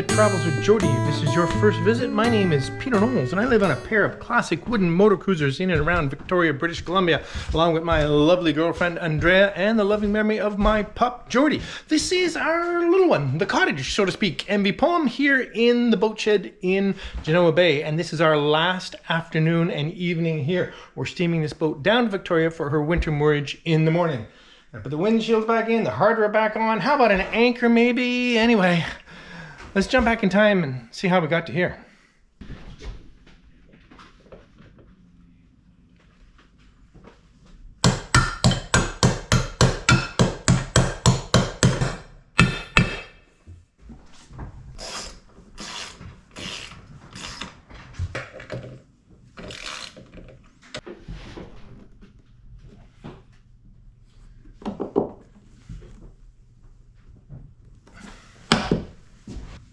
that travels with Geordie. If this is your first visit, my name is Peter Knowles and I live on a pair of classic wooden motor cruisers in and around Victoria, British Columbia, along with my lovely girlfriend Andrea and the loving memory of my pup Geordie. This is our little one, the cottage, so to speak, and we pull him here in the boat shed in Genoa Bay, and this is our last afternoon and evening here. We're steaming this boat down to Victoria for her winter moorage in the morning. I put the windshields back in, the hardware back on. How about an anchor maybe? Anyway, let's jump back in time and see how we got to here.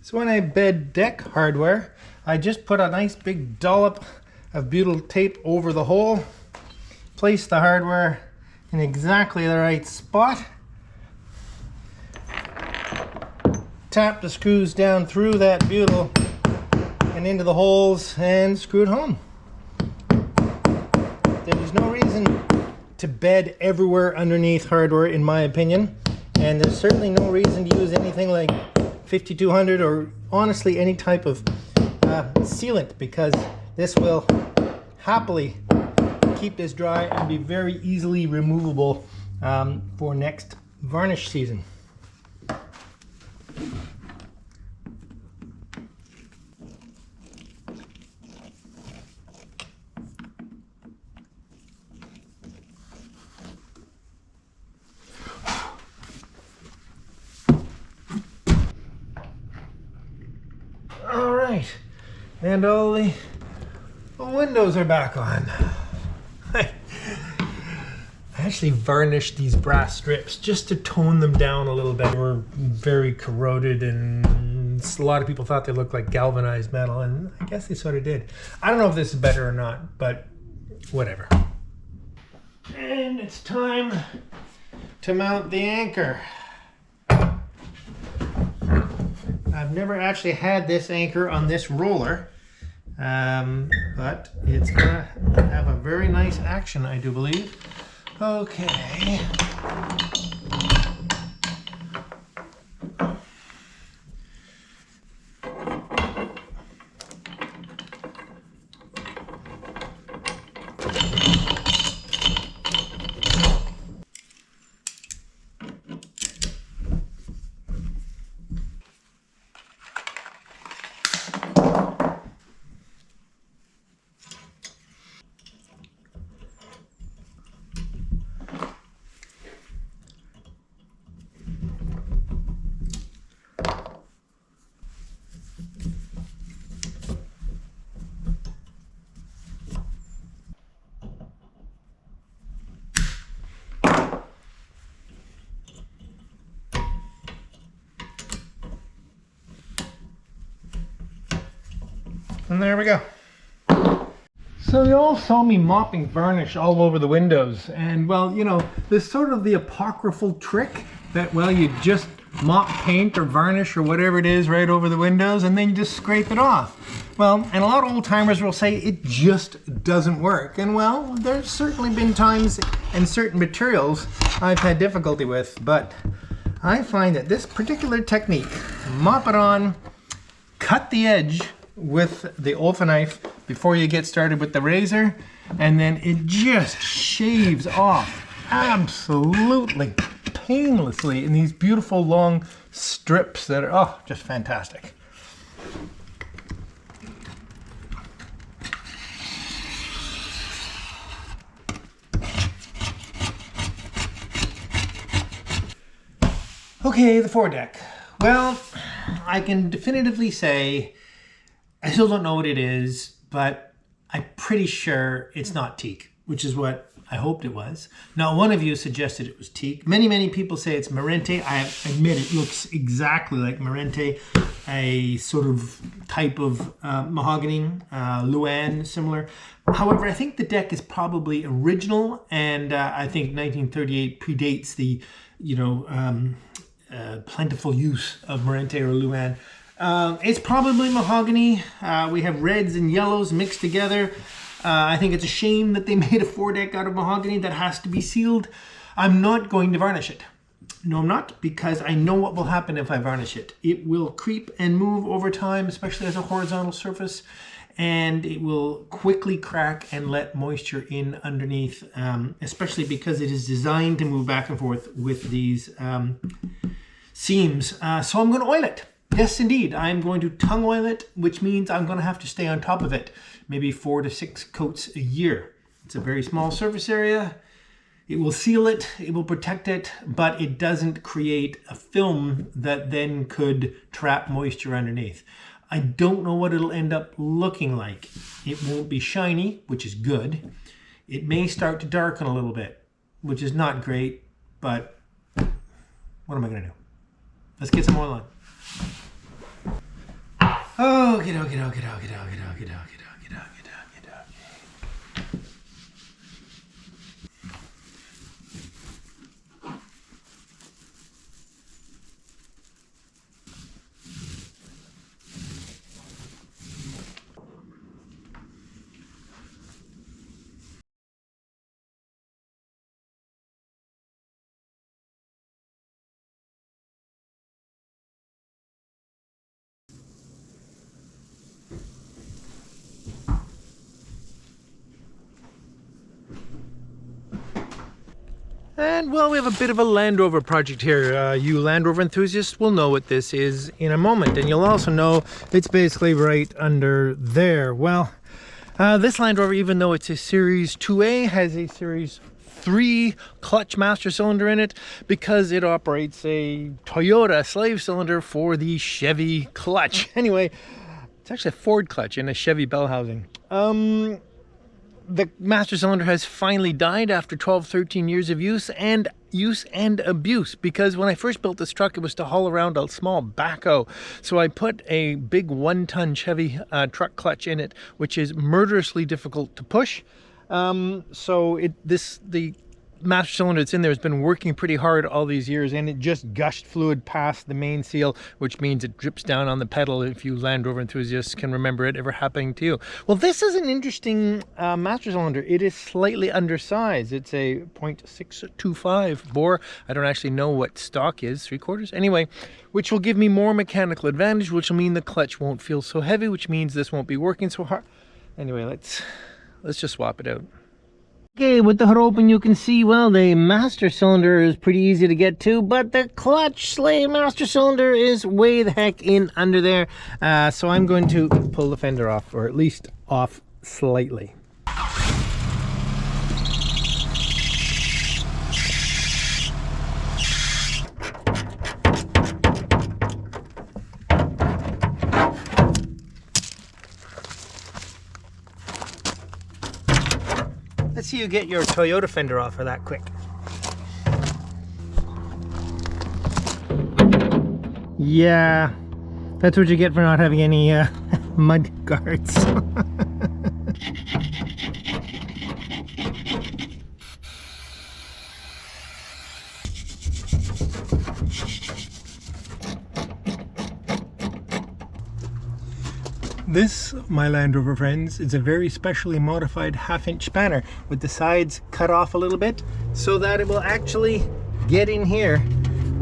So when I bed deck hardware, I just put a nice big dollop of butyl tape over the hole, place the hardware in exactly the right spot, tap the screws down through that butyl and into the holes and screw it home. There's no reason to bed everywhere underneath hardware, in my opinion, and there's certainly no reason to use anything like 5200 or honestly any type of sealant, because this will happily keep this dry and be very easily removable for next varnish season. Alright, and all the windows are back on. I actually varnished these brass strips just to tone them down a little bit. They were very corroded and a lot of people thought they looked like galvanized metal, and I guess they sort of did. I don't know if this is better or not, but whatever. And it's time to mount the anchor. I've never actually had this anchor on this roller, but it's gonna have a very nice action, I do believe. Okay. And there we go. So you all saw me mopping varnish all over the windows, and well, you know, there's sort of the apocryphal trick that, well, you just mop paint or varnish or whatever it is right over the windows and then you just scrape it off. Well, and a lot of old timers will say it just doesn't work. And well, there's certainly been times and certain materials I've had difficulty with, but I find that this particular technique, mop it on, cut the edge with the Olfa knife before you get started with the razor, and then it just shaves off absolutely painlessly in these beautiful long strips that are, oh, just fantastic. Okay, the foredeck. Well, I can definitively say I still don't know what it is, but I'm pretty sure it's not teak, which is what I hoped it was. Now, one of you suggested it was teak. Many people say it's Marente. I admit it looks exactly like Marente, a sort of type of mahogany, Luan similar. However, I think the deck is probably original, and I think 1938 predates the, plentiful use of Marente or Luan. It's probably mahogany. We have reds and yellows mixed together. I think it's a shame that they made a foredeck out of mahogany that has to be sealed. I'm not going to varnish it. No, I'm not, because I know what will happen if I varnish it. It will creep and move over time, especially as a horizontal surface, and it will quickly crack and let moisture in underneath, especially because it is designed to move back and forth with these seams. So I'm going to oil it. Yes, indeed. I'm going to tongue oil it, which means I'm going to have to stay on top of it, maybe 4 to 6 coats a year. It's a very small surface area. It will seal it, it will protect it, but it doesn't create a film that then could trap moisture underneath. I don't know what it'll end up looking like. It won't be shiny, which is good. It may start to darken a little bit, which is not great, but what am I going to do? Let's get some oil on. Oh, get out. And well, we have a bit of a Land Rover project here. You Land Rover enthusiasts will know what this is in a moment, and you'll also know it's basically right under there. Well, this Land Rover, even though it's a Series 2A, has a Series 3 clutch master cylinder in it because it operates a Toyota slave cylinder for the Chevy clutch. Anyway, it's actually a Ford clutch in a Chevy bell housing. The master cylinder has finally died after 12-13 years of use and abuse, because when I first built this truck, it was to haul around a small backhoe. So I put a big 1-ton Chevy truck clutch in it, which is murderously difficult to push. The master cylinder that's in there has been working pretty hard all these years, and it just gushed fluid past the main seal, which means it drips down on the pedal, if you Land Rover enthusiasts can remember it ever happening to you. Well, this is an interesting master cylinder. It is slightly undersized. It's a 0.625 bore. I don't actually know what stock is, 3/4 anyway, which will give me more mechanical advantage, which will mean the clutch won't feel so heavy, which means this won't be working so hard. Anyway, let's just swap it out. Okay, with the hood open, you can see, well, the master cylinder is pretty easy to get to, but the clutch slave master cylinder is way the heck in under there. So I'm going to pull the fender off, or at least off slightly. Let's see you get your Toyota fender off for that quick. Yeah, that's what you get for not having any mud guards. This, my Land Rover friends, is a very specially modified 1/2-inch spanner with the sides cut off a little bit so that it will actually get in here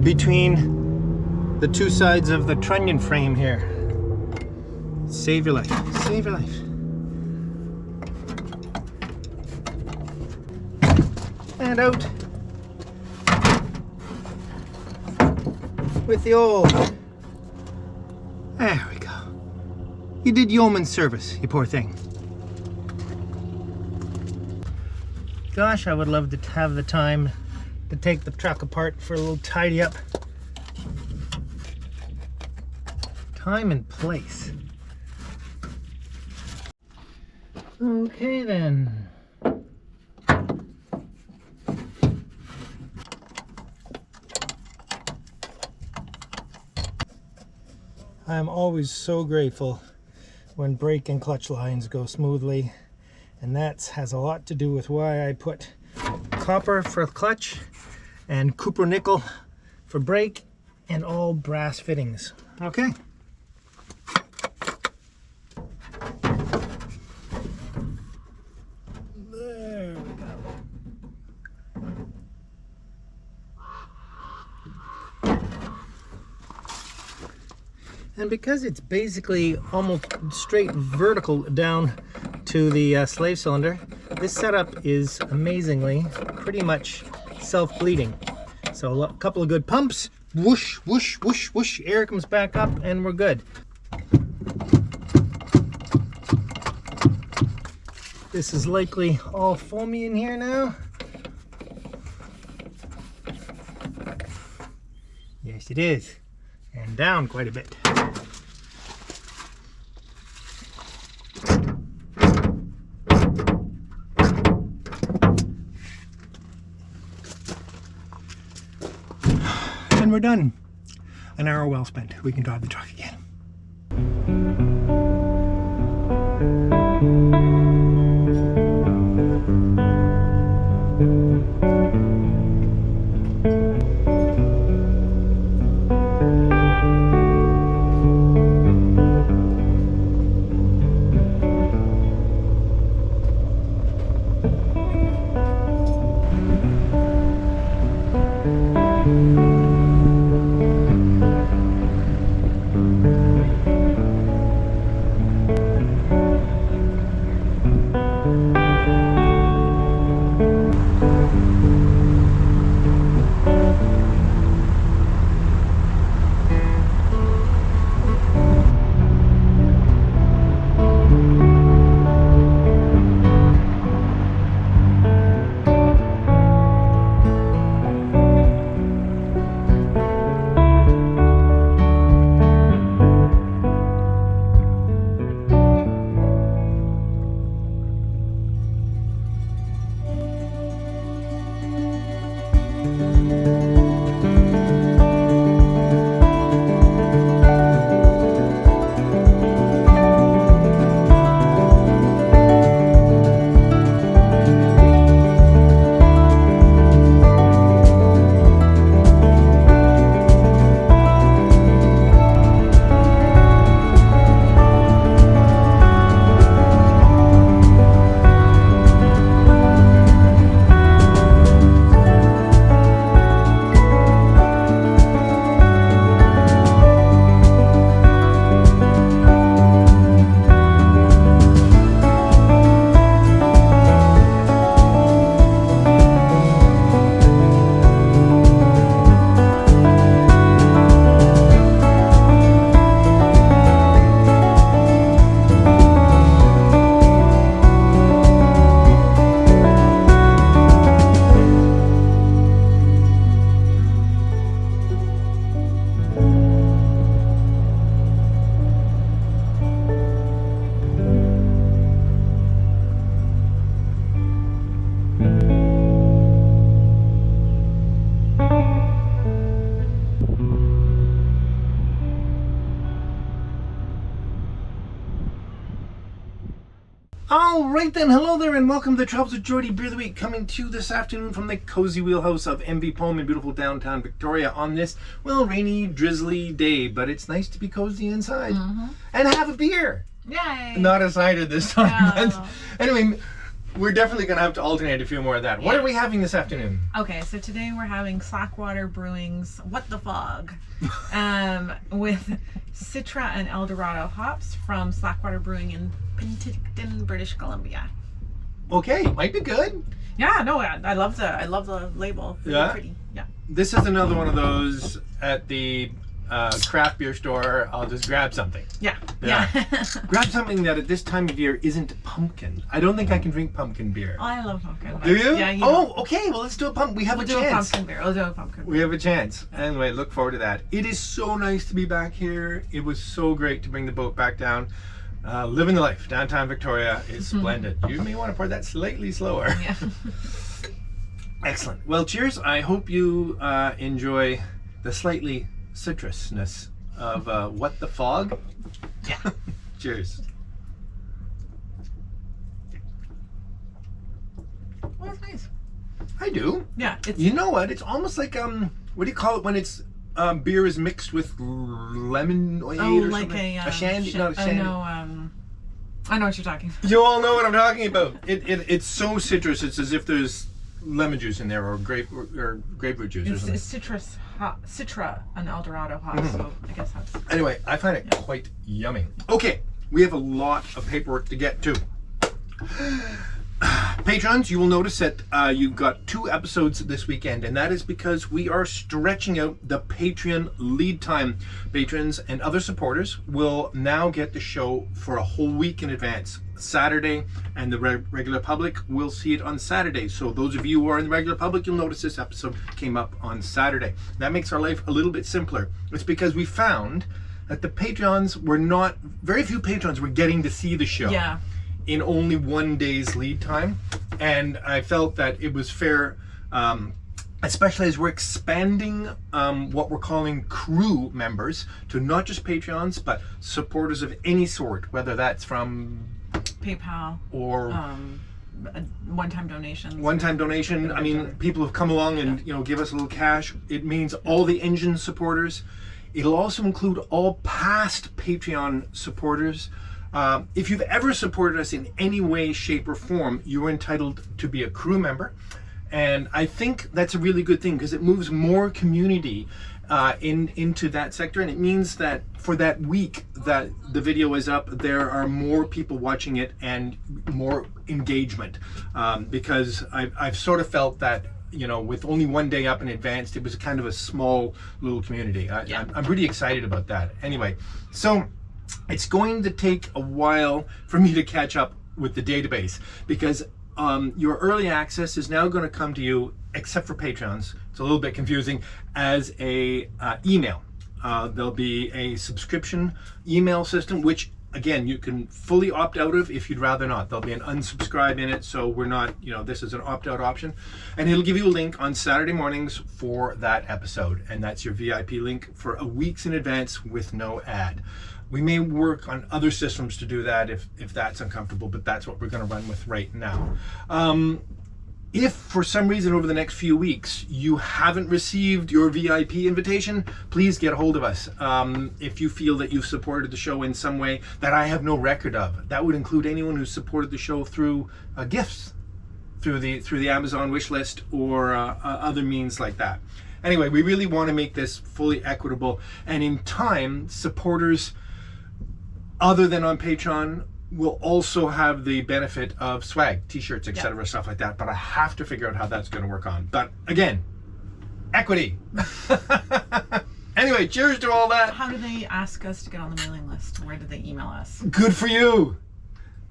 between the two sides of the trunnion frame here. Save your life. Save your life. And out with the old. There we go. You did yeoman's service, you poor thing. Gosh, I would love to have the time to take the truck apart for a little tidy up. Time and place. Okay then. I'm always so grateful when brake and clutch lines go smoothly, and that has a lot to do with why I put copper for clutch and copper nickel for brake and all brass fittings. Okay, And because it's basically almost straight vertical down to the slave cylinder, this setup is amazingly pretty much self-bleeding. So a couple of good pumps, whoosh, whoosh, whoosh, whoosh, air comes back up and we're good. This is likely all foamy in here now. Yes, it is. And down quite a bit. And we're done. An hour well spent. We can drive the truck again. Alright then, hello there and welcome to the Travels with Geordie Beer of the Week, coming to you this afternoon from the cozy wheelhouse of MV Home in beautiful downtown Victoria on this, well, rainy, drizzly day, but it's nice to be cozy inside and have a beer. Yay! Not a cider this time, No. but anyway, we're definitely going to have to alternate a few more of that. What are we having this afternoon? Okay, so today we're having Slackwater Brewing's What the Fog with Citra and Eldorado hops from Slackwater Brewing in Penticton, British Columbia. Okay, might be good. Yeah, no, I love the label. Really Yeah? pretty. Yeah. This is another one of those at the craft beer store. I'll just grab something. Yeah. Yeah. Grab something that at this time of year isn't pumpkin. I don't think I can drink pumpkin beer. I love pumpkin. Do you? Yeah. Oh, okay. Well, let's do a pump. We have We'll a do a chance. pumpkin beer. We'll do a pumpkin beer. We have a chance. Anyway, look forward to that. It is so nice to be back here. It was so great to bring the boat back down. Living the life. Downtown Victoria is splendid. You may want to pour that slightly slower. Yeah. Excellent. Well, cheers. I hope you enjoy the slightly citrusness of What the Fog. Yeah. Cheers. Well, that's nice. I do. Yeah. It's You know what? It's almost like what do you call it when it's beer is mixed with lemonade or like something? a shandy, not a shandy. no, I know what you're talking about. You all know what I'm talking about. It's so citrus. It's as if there's lemon juice in there or grapefruit juice or something. It's citrus Citra and Eldorado hops. So I guess that's. Anyway, I find it quite yummy. Okay, we have a lot of paperwork to get to. Patrons, you will notice that you've got 2 episodes this weekend, and that is because we are stretching out the Patreon lead time. Patrons and other supporters will now get the show for a whole week in advance. Saturday, and the regular public will see it on Saturday. So those of you who are in the regular public, you'll notice this episode came up on Saturday. That makes our life a little bit simpler. It's because we found that the Patreons were not, very few Patrons were getting to see the show. Yeah. In only 1 day's lead time, and I felt that it was fair, especially as we're expanding what we're calling crew members to not just Patreons but supporters of any sort, whether that's from PayPal or one-time donations. One-time donation. I mean, people have come along and give us a little cash. It means all the engine supporters. It'll also include all past Patreon supporters. If you've ever supported us in any way, shape, or form, you are entitled to be a crew member. And I think that's a really good thing because it moves more community into that sector. And it means that for that week that the video is up, there are more people watching it and more engagement. Because I've sort of felt that, with only 1 day up in advance, it was kind of a small little community. I'm pretty excited about that. Anyway, so it's going to take a while for me to catch up with the database because your early access is now going to come to you, except for Patrons. It's a little bit confusing, as a email. There'll be a subscription email system, which again, you can fully opt out of if you'd rather not. There'll be an unsubscribe in it, so we're not, this is an opt-out option. And it'll give you a link on Saturday mornings for that episode. And that's your VIP link for a week's in advance with no ad. We may work on other systems to do that if that's uncomfortable, but that's what we're going to run with right now. If for some reason over the next few weeks you haven't received your VIP invitation, please get a hold of us. If you feel that you've supported the show in some way that I have no record of, that would include anyone who supported the show through gifts, through the Amazon wish list or other means like that. Anyway, we really want to make this fully equitable, and in time, supporters other than on Patreon will also have the benefit of swag, t-shirts, etc., stuff like that. But I have to figure out how that's going to work on. But again, equity. Anyway, cheers to all that. How do they ask us to get on the mailing list? Where do they email us? Good for you.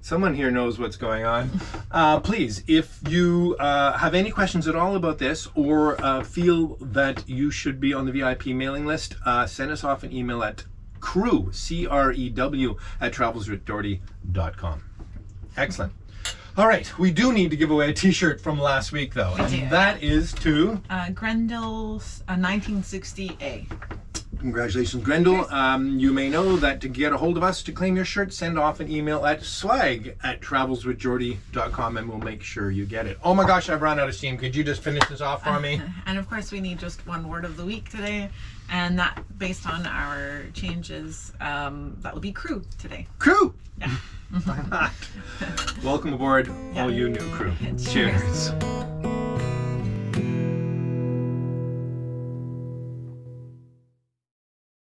Someone here knows what's going on. Please, if you have any questions at all about this or feel that you should be on the VIP mailing list, send us off an email at crew, C-R-E-W, at travelswithgeordie.com. Excellent. All right, we do need to give away a t-shirt from last week, though. And that is to... Grendel's 1960A. Congratulations, Grendel. You may know that to get a hold of us to claim your shirt, send off an email at swag@travelswithgeordie.com and we'll make sure you get it. Oh my gosh, I've run out of steam. Could you just finish this off for me? And of course, we need just one word of the week today. And that, based on our changes, that will be crew today. Crew! Yeah. Welcome aboard, all you new crew. Cheers.